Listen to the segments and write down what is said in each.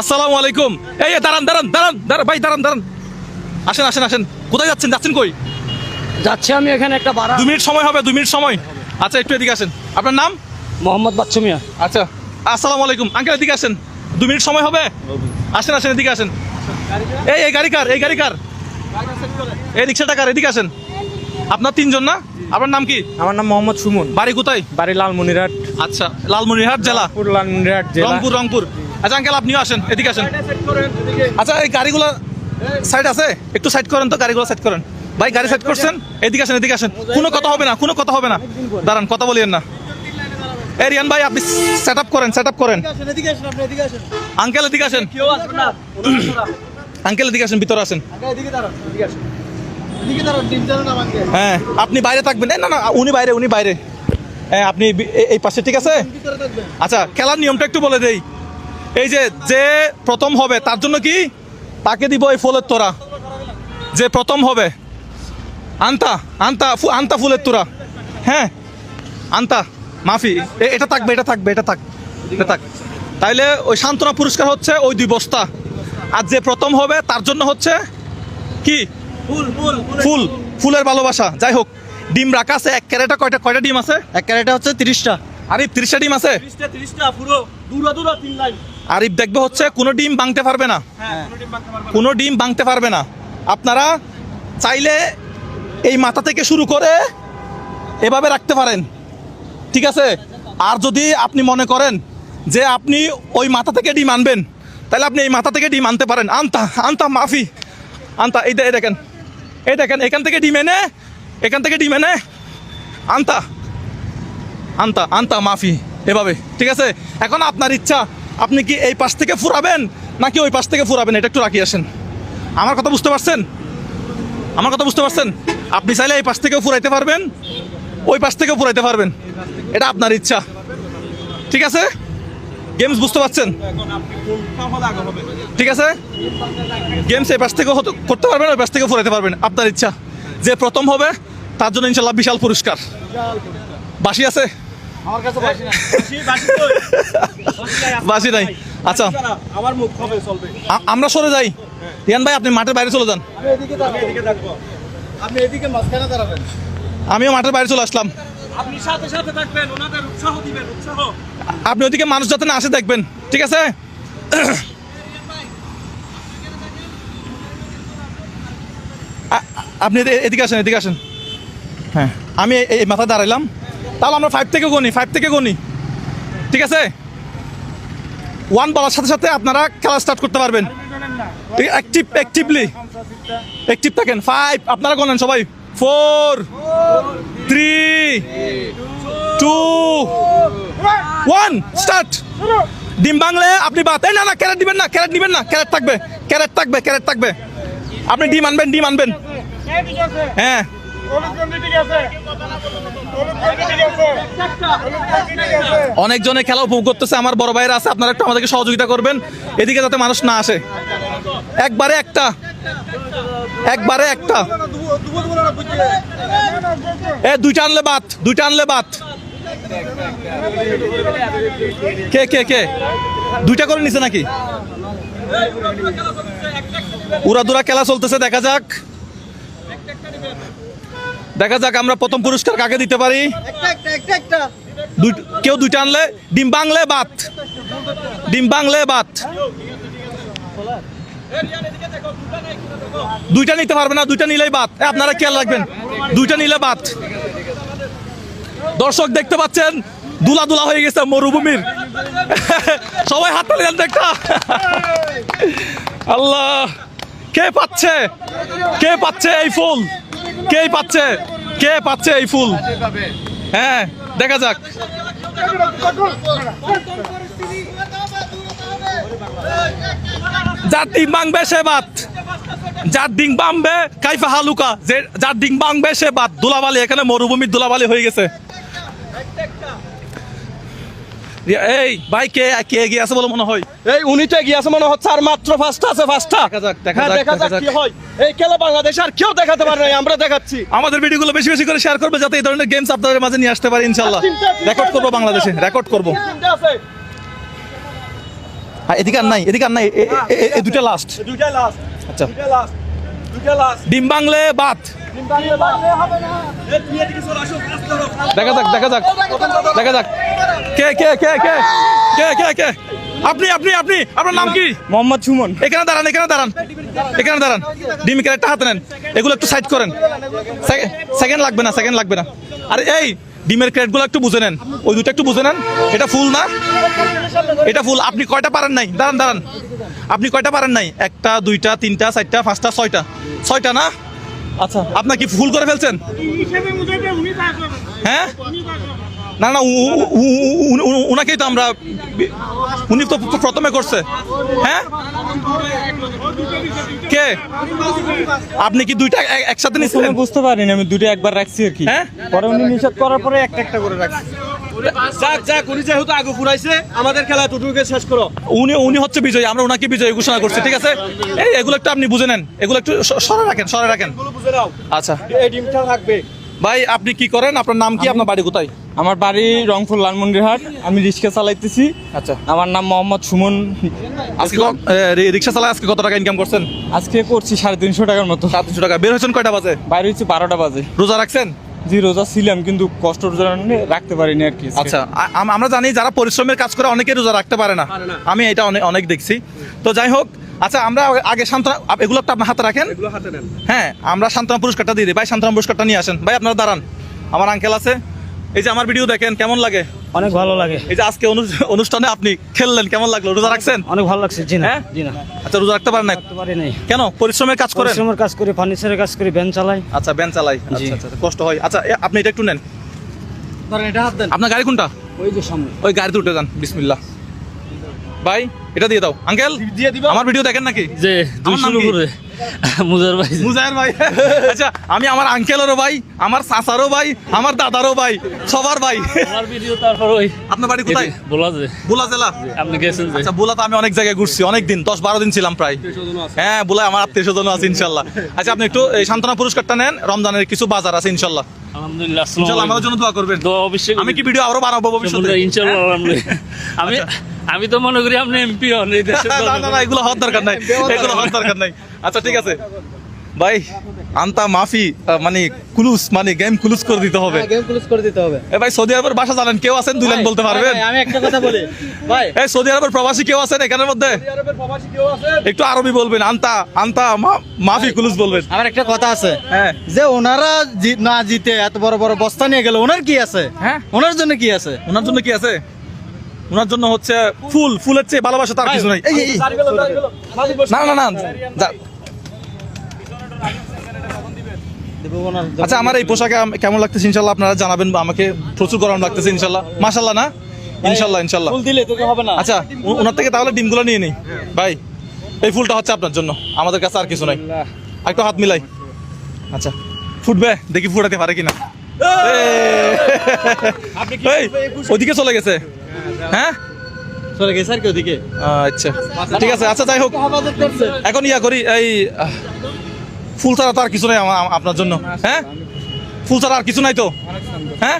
আসসালামু আলাইকুম। এই দাঁড়ান দাঁড়ান দাঁড়ান দাঁড়ান ভাই, দাঁড়ান দাঁড়ান, আসেন আসেন আসেন। কোথায় যাচ্ছেন? যাচ্ছেন কই? যাচ্ছি আমি এখানে একটা বাড়া। 2 মিনিট সময় হবে, 2 মিনিট সময়। আচ্ছা একটু এদিকে আসেন। আপনার নাম? মোহাম্মদ বাচ্চু মিয়া। আচ্ছা আসসালামু আলাইকুম আঙ্কেল, এদিকে আসেন। 2 মিনিট সময় হবে, আসেন আসেন এদিকে আসেন। এই গাড়ি কার? এই গাড়ি কার? এই রিক্সাটা কার? এদিকে আসেন। আপনার 3 জন না? আপনার নাম কি? আমার নাম মোহাম্মদ সুমন, বাড়ি কোথায়? বাড়ি লালমনিরহাট। আচ্ছা লালমনিরহাট জেলা, লালমনিরহাট জেলা, রংপুর। রংপুর। আচ্ছা আঙ্কেল আপনিও আসেন, এদিকে আসেন। আচ্ছা এই গাড়িগুলো সাইড আছে, একটু সাইড করেন তো, গাড়িগুলো সাইড করেন। ভাই গাড়ি সাইড করছেন? এদিকে আসেন, এদিকে আসেন। কোনো কথা হবে না, কোনো কথা হবে না, দাঁড়ান, কথা বলিয়েন না। এই রিয়ান ভাই আপনি সেট আপ করেন, সেট আপ করেন। আঙ্কেল এদিকে আসেন, আঙ্কেল এদিকে আসেন, ভিতরে আসেন। হ্যাঁ আপনি বাইরে থাকবেন। না না উনি বাইরে, উনি বাইরে। হ্যাঁ আপনি এই পাশে, ঠিক আছে? আচ্ছা খেলার নিয়মটা একটু বলে দেই। এই যে প্রথম হবে তার জন্য কি তাকে দিব এই ফুলের তোড়া। যে প্রথম হবে আন্তা আন্তা আন্তা ফুলের তোড়া। হ্যাঁ আন্তা মাফি, এটা থাকবে, এটা থাকবে, এটা থাক, এটা থাক। তাইলে ওই সান্ত্বনা পুরস্কার হচ্ছে ওই 2 বস্তা। আর যে প্রথম হবে তার জন্য হচ্ছে কি ফুল, ফুলের ভালোবাসা। যাই হোক, ডিম রাখা আছে 1 ক্যারেটে। কয়টা ডিম আছে? 1 ক্যারেটে হচ্ছে 30টা। আরিফ 30টা ডিম আছে। 30টা পুরো দূরা 3 লাইন। আরিফ দেখবে হচ্ছে কোনো ডিম ভাঙতে পারবে না, কোনো ডিম ভাঙতে পারবে না। আপনারা চাইলে এই মাথা থেকে শুরু করে এভাবে রাখতে পারেন, ঠিক আছে? আর যদি আপনি মনে করেন যে আপনি ওই মাথা থেকে ডিম আনবেন, তাহলে আপনি এই মাথা থেকে ডিম আনতে পারেন। আনতা আনতা মাফি আনতা, এই দেখেন, এই দেখেন, এখান থেকে ডিম এনে, এখান থেকে ডিম এনে আনতা আনতা আনতা মাফি, এভাবে, ঠিক আছে? এখন আপনার ইচ্ছা, আপনি কি এই পাশ থেকে ফুরাবেন নাকি ওই পাশ থেকে ফুরাবেন, এটা একটু রাখি আসেন। আমার কথা বুঝতে পারছেন? আমার কথা বুঝতে পারছেন? আপনি চাইলে এই পাশ থেকেও ফুরাইতে পারবেন, ওই পাশ থেকেও ফুরাইতে পারবেন, এটা আপনার ইচ্ছা, ঠিক আছে? গেমস বুঝতে পারছেন? ঠিক আছে, গেমস এই পাশ থেকেও করতে পারবেন, ওই পাশ থেকেও ফুরাইতে পারবেন, আপনার ইচ্ছা। যে প্রথম হবে তার জন্য ইনশাল্লাহ বিশাল পুরস্কার। বাসি আছে? আমার কাছে বাসি নাই। বাসি নাই। আচ্ছা আমার মুখ হবে চলবে। আমরা সরে যাই। রিয়ান ভাই আপনি মাঠের বাইরে চলে যান। আপনি এদিকে মাঝখানে দাঁড়াবেন। আমিও মাঠের বাইরে চলে আসলাম। আপনি সাথে সাথে থাকবেন, ওনাদের উৎসাহ দিবেন, উৎসাহ। আপনি ওদিকে মানুষ যাতে না আসে দেখবেন, ঠিক আছে? আপনি এদিকে আসেন, এদিকে আসেন। হ্যাঁ আমি এই মাথায় দাঁড়াইলাম, তাহলে আমরা 5 থেকে গুনি, 5 থেকে গুনি, ঠিক আছে? 1 বলার সাথে সাথে আপনারা খেলা স্টার্ট করতে পারবেন। অ্যাক্টিভ থাকেন। 5 আপনারা গণেন সবাই। 4 3 2 1 স্টার্ট। ডিম বাংলে আপনি বাদ। এই না না ক্যারেট দিবেন না, ক্যারেট দিবেন না, ক্যারেট থাকবে, ক্যারেট থাকবে, ক্যারেট থাকবে। আপনি ডিম আনবেন, ডিম আনবেন। হ্যাঁ অনেকজনে খেলা উপভোগ করতেছে, আমার বড় ভাইরা আছে, আপনারা একটু আমাদেরকে সহযোগিতা করবেন এদিকে যাতে মানুষ না আসে। একবারে একটা, একবারে একটা। এ 2টা আনলে বাদ, 2টা আনলে বাদ। কে কে কে 2টা করে নিছে নাকি? উড়াদুরা খেলা চলতেছে, দেখা যাক, দেখা যাক আমরা প্রথম পুরস্কার কাকে দিতে পারি। কেউ 2টা আনলে ডিম বাংলে বাদ, ডিম বাংলে বাদ। 2টা নিতে পারবে না, 2টা নিলেই বাদ। আপনারা খেয়াল রাখবেন, 2টা নিলে বাদ। দর্শক দেখতে পাচ্ছেন দুলা দুলা হয়ে গেছে মরুভূমির। সবাই হাত তালি দেন একটা। আল্লাহ, কে পাচ্ছে, কে পাচ্ছে এই ফুল, কে পাচ্ছে, কে পাচ্ছে এই ফুল? হ্যাঁ দেখা যাক। যার ডিম বাংবে সে বাদ, যার ডিম বাংবে কাইফা হালুকা, যার ডিম বাংবে সে বাদ। দুলাবালি, এখানে মরুভূমির দুলাবালি হয়ে গেছে। এই ভাই কে কে এগিয়ে আছে বলে মনে হয়? এই উনি তো এগিয়ে আছে মনে হচ্ছে, আর মাত্র 5টা আছে, 5টা। দেখা যাক কি হয়। এই খেলা বাংলাদেশ আর কেউ দেখাতে পারে না, আমরা দেখাচ্ছি। আমাদের ভিডিওগুলো বেশি বেশি করে শেয়ার করবে যাতে এই ধরনের গেমস আপনাদের মাঝে নিয়ে আসতে পারি। ইনশাআল্লাহ রেকর্ড করবো, বাংলাদেশে রেকর্ড করবো। এদিকে আর নাই, এদিকে আর নাই, এই দুটো লাস্ট। দুইটাই লাস্ট, আচ্ছা, দুইটাই লাস্ট, দুইটাই লাস্ট। ডিম বাংলে বাত। তুমি এদিকে চলে আসো, কাজ করো। দেখা যাক, দেখা যাক, দেখা যাক কে কে কে কে কে কে কে আপনি আপনি আপনি আপনার নাম কি? মোহাম্মদ সুমন। এখানে দাঁড়ান, এখানে দাঁড়ান, এখানে দাঁড়ান। ডিম ক্যারেটটা হাতে নেন, এগুলো একটু সাইড করেন। সেকেন্ড লাগবে না, সেকেন্ড লাগবে না। আরে এই ডিমের ক্যারেটগুলো একটু বুঝে নেন, ওই দুটো একটু বুঝে নেন। এটা ফুল না, এটা ফুল। আপনি কয়টা পারেন নাই? দাঁড়ান দাঁড়ান, আপনি কয়টা পারেন নাই? একটা, দুইটা, তিনটা, চারটা, পাঁচটা, ছয়টা। ছয়টা না? আচ্ছা, আপনার কি ফুল করে ফেলছেন? হ্যাঁ, না না, উনাকেই তো আমরা, উনি তো প্রথমে করছে। হ্যাঁ, কে? আপনি কি দুইটা একসাথে নিচ্ছিলেন? বুঝতে পারিনি, আমি দুটো একবার রাখছি আর কি। হ্যাঁ, পরে উনি নিষেধ করার পরে একটা একটা করে রাখছি। যাক যাক, উনি যেহেতু আগে ফুরাইছে, আমাদের খেলা টুটুকে শেষ করো। উনি হচ্ছে বিজয়ী, আমরা ওনাকে বিজয়ী ঘোষণা করছি। ঠিক আছে, এই এগুলো একটু আপনি বুঝে নেন, এগুলো একটু সরে রাখেন, সরে রাখেন। এগুলো বুঝে নাও, আচ্ছা এই ডিমটা থাকবে। ভাই, আপনি কি করেন? আপনার নাম কি? আপনার বাড়ি কোথায়? আমার বাড়ি রংপুর লালমন্দিরহাট, আমি রিক্সা চালাইতেছি। আচ্ছা, আমার নাম মোহাম্মদ সুমন। আজকে রিক্সা চালায় আজকে কত টাকা ইনকাম করছেন? আজকে করছি 350 টাকার মতো। 700 টাকা। বের হয়েছেন কয়টা বাজে? বাইরে হচ্ছে 12টা বাজে। রোজা রাখছেন? জি, রোজা ছিলাম, কিন্তু কষ্টের জন্য রাখতে পারিনি আর কি। আচ্ছা, আমরা জানি যারা পরিশ্রমের কাজ করে অনেকে রোজা রাখতে পারে না, আমি এটা অনেক দেখছি। তো যাই হোক, আচ্ছা আমরা আগে সান্ত্বনা, এগুলো একটা আপনার হাতে রাখেন। এগুলো হাতে নেন। হ্যাঁ, আমরা সান্ত্বনা পুরস্কারটা দিয়ে দিই। ভাই, সান্ত্বনা পুরস্কারটা নিয়ে আসেন। ভাই, আপনারা দাঁড়ান, আমার আঙ্কেল আছে। এই যে আমার ভিডিও দেখেন, কেমন লাগে? অনেক ভালো লাগে। এই যে আজকে অনুষ্ঠানে আপনি খেললেন, কেমন লাগলো? রোজা রাখছেন? অনেক ভালো লাগছে। জি না, হ্যাঁ? জি না, আচ্ছা, রোজা রাখতে পারেন না করতে পারি নাই। কেন? পরিশ্রমের কাজ করেন? পরিশ্রমের কাজ করি, ফার্নিচারের কাজ করি, ভ্যান চালাই। আচ্ছা, ভ্যান চালাই। আচ্ছা আচ্ছা, কষ্ট হয়। আচ্ছা, আপনি এটা একটু নেন। ধরেন এটা হাত দেন, আপনার গাড়ি কোনটা? ওই যে সামনে। ওই গাড়িতে উঠে যান, বিসমিল্লাহ। ভাই, এটা দিয়ে দাও। আঙ্কেল, দিয়ে দিবা? আমার ভিডিও দেখেন নাকি? যে আমার নাম 200 কি? উপরে মুজার ভাই। মুজাহির ভাই। আচ্ছা, আমি আমার আঙ্কেলেরও ভাই, আমার চাচারও ভাই, আমার দাদারও ভাই, সবার ভাই। আমার ভিডিও তারপর ওই আপনার বাড়ি কোথায়? বলা যে বুলা জেলা। আপনি গেছেন যে আচ্ছা, বুলাতে আমি অনেক জায়গায় ঘুরছি, অনেক দিন, 10-12 দিন ছিলাম প্রায়। হ্যাঁ, বুলায় আমার আত্মীয় স্বজন আছে ইনশাল্লাহ। আচ্ছা, আপনি একটু এই সান্ত্বনা পুরস্কারটা নেন, রমজানের কিছু বাজার আছে ইনশাল্লাহ। আলহামদুলিল্লাহ। ইনশাল্লাহ আমাদের জন্য দোয়া করবেন। দোয়া অবশ্যই আমি কি ভিডিও আরো বানাবো ভবিষ্যতে? ইনশাআল্লাহ। আমি আমি তো মনে করি আপনি এমপি হন এই দেশের। না না না, এগুলো হওয়ার দরকার নাই, এগুলো হওয়ার দরকার নাই। আচ্ছা, ঠিক আছে ভাই, আন্তা মাফি মানে কুলুস, মানে গেম কুলুস করে দিতে হবে। গেম ক্লোজ করে দিতে হবে। এ ভাই, সৌদি আরবের ভাষা জানেন? কেউ আছেন 2 লাইন বলতে পারবেন? ভাই, আমি একটা কথা বলি ভাই, এই সৌদি আরবের প্রবাসী কেউ আছেন এখানের মধ্যে? আরবের প্রবাসী কেউ আছে? একটু আরবি বলবেন, আন্তা আন্তা মাফি কুলুস বলবেন। আমার একটা কথা আছে, হ্যাঁ যে ওনারা না জিতে এত বড় বড় বস্তা নিয়ে গেল, ওনার কি আছে? হ্যাঁ, ওনার জন্য কি আছে? ওনার জন্য কি আছে? ওনার জন্য হচ্ছে ফুলের চেয়ে ভালোবাসা তার কিছু নাই। এই এই, এই। দাঁড়িয়ে গেল, দাঁড়িয়ে গেল। মাঝি বসে। না না না, দেবো ওনার। আচ্ছা, আমার এই পোশাকে কেমন লাগতেছে ইনশাল্লাহ আপনারা জানাবেন, বা আমাকে প্রচুর গরম লাগতেছে ইনশাল্লাহ। মাশাল্লাহ না? ইনশাল্লাহ ইনশাল্লাহ। ফুল দিলে তোকে হবে না। আচ্ছা, ওনার থেকে তাহলে ডিমগুলো নিয়ে নিই। ভাই, এই ফুলটা হচ্ছে আপনার জন্য, আমাদের কাছে আর কিছু নাই। আর একটু হাত মিলাই। আচ্ছা, ফুটবে, দেখি ফুটাতে পারে কিনা। এই, ওদিকে চলে গেছে। হ্যাঁ, চলে গেছে আর কি ওদিকে। আচ্ছা ঠিক আছে। আচ্ছা, যাই হোক, হেফাজত করছে। এখন ইয়া করি, এই ফুল ছাড়া তো আর কিছু নাই আপনার জন্য। হ্যাঁ, ফুল ছাড়া আর কিছু নাই তো? হ্যাঁ,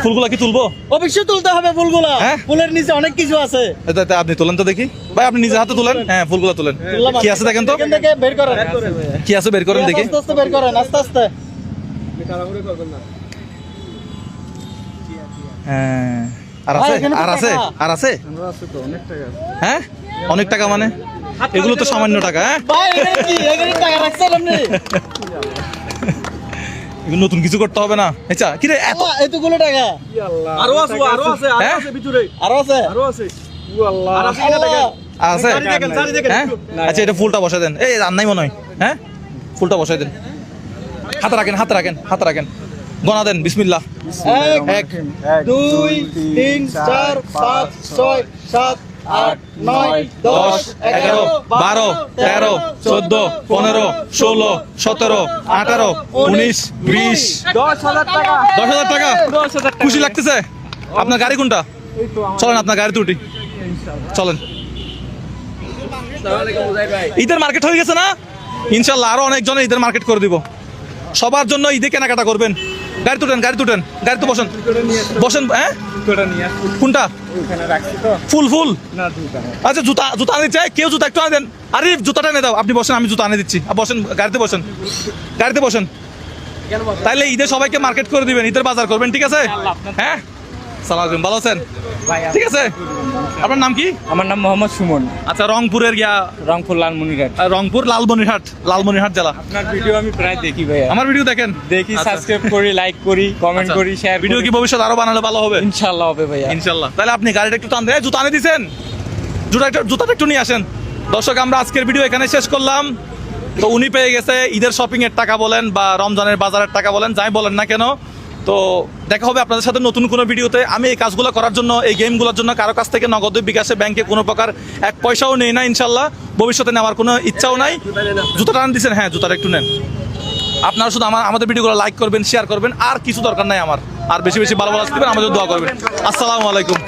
ফুলগুলা কি তুলবো? অবশ্যই তুলতে হবে ফুলগুলা। হ্যাঁ? ফুলের নিচে অনেক কিছু আছে। এটা আপনি তোলেন তো দেখি। ভাই, আপনি নিজে হাতে তোলেন। হ্যাঁ, ফুলগুলা তোলেন। কি আছে দেখেন তো, এখান থেকে বের করেন। কি আছে বের করেন দেখি। আস্তে আস্তে বের করেন, আস্তে আস্তে। তাড়াহুড়ো করবেন না। হ্যাঁ, আর ভাই, আছে, এখানে তো আর আছে, টাকা। আর আছে। হ্যাঁ, অনেক টাকা মানে? এগুলো তো সামান্য টাকা। হ্যাঁ, ভাই, এটা কি? এখানে টাকা রাখছেন আপনি? এগুলো নতুন কিছু করতে হবে না। আচ্ছা, কি রে এত? এতগুলো টাকা আরো আছে, আরো আছে, আরো হ্যাঁ? আছে ভিতরে। আরো আছে? আরো আছে। আর আছে কিনা দেখেন। আছে? সারি দেখেন, সারি দেখেন হ্যাঁ, একটু। আচ্ছা, এটা ফুলটা বসাই দেন। এই আর নাই মনে হয়। হ্যাঁ, ফুলটা বসাই দেন। হাতে রাখেন, হাতে রাখেন, হাতে রাখেন। গনা দেন, বিসমিল্লাহ। 1 2 3 4 5 6 7 8 9 10 11 12 13 14 15 16 17 18 19 20 10,000 টাকা। 10,000 টাকা। খুশি লাগতেছে? আপনার গাড়ি কোনটা? চলেন, আপনার গাড়িতে উঠি, চলেন। ঈদের মার্কেট হয়ে গেছে না? ইনশাল্লাহ আরো অনেক জনে ঈদের মার্কেট করে দিব। সবার জন্য ঈদে কেনাকাটা করবেন। গাড়িতে উঠেন, গাড়িতে বসেন, বসেন। হ্যাঁ, কোনটা? ফুল আচ্ছা, জুতা আনে চাই কেউ? জুতা একটু আনে দেন। আরে জুতাটা এনে দাও, আপনি বসেন, আমি জুতা আনে দিচ্ছি। বসেন, গাড়িতে বসেন। তাইলে ঈদে সবাইকে মার্কেট করে দিবেন, ঈদের বাজার করবেন, ঠিক আছে? হ্যাঁ, সালাম আলাইকুম, ভালো আছেন? ঠিক আছে। আপনার নাম কি? আমার নাম মোহাম্মদ সুমন, আচ্ছা, রংপুরের রংপুর লালমনিরহাট। রংপুর লালমনিরহাট জেলা। আপনার ভিডিও আমি প্রায় দেখি ভাইয়া, আমার ভিডিও দেখেন? দেখি, আচ্ছা। সাবস্ক্রাইব করি, লাইক করি, কমেন্ট করি, শেয়ার করি। ভিডিও কি ভবিষ্যৎ আরো বানালে ভালো হবে? ইনশাআল্লাহ হবে ভাইয়া, ইনশাল্লাহ। তাহলে আপনি গাড়িটা একটু টান দেন। জুতা আনে দিছেন? জুতাটা একটু নিয়ে আসেন। দর্শক, আমরা আজকের ভিডিও এখানে শেষ করলাম। তো উনি পেয়ে গেছে ঈদের শপিং এর টাকা বলেন বা রমজানের বাজারের টাকা বলেন, যাই বলেন না কেন। তো দেখা হবে আপনাদের সাথে নতুন কোনো ভিডিওতে। আমি এই কাজগুলো করার জন্য, এই গেমগুলোর জন্য কারো কাছ থেকে নগদ বিকাশে ব্যাংকে কোনো প্রকার এক পয়সাও নেই না, ইনশাল্লাহ। ভবিষ্যতে নেওয়ার কোনো ইচ্ছাও নাই। জুতাটা আন দিচ্ছেন? হ্যাঁ, জুতাটা একটু নেন। আপনারা শুধু আমাদের ভিডিওগুলো লাইক করবেন, শেয়ার করবেন, আর কিছু দরকার নাই আমার। আর বেশি বেশি ভালো ভালো আসতে আমাদের দোয়া করবেন। আসসালামু আলাইকুম।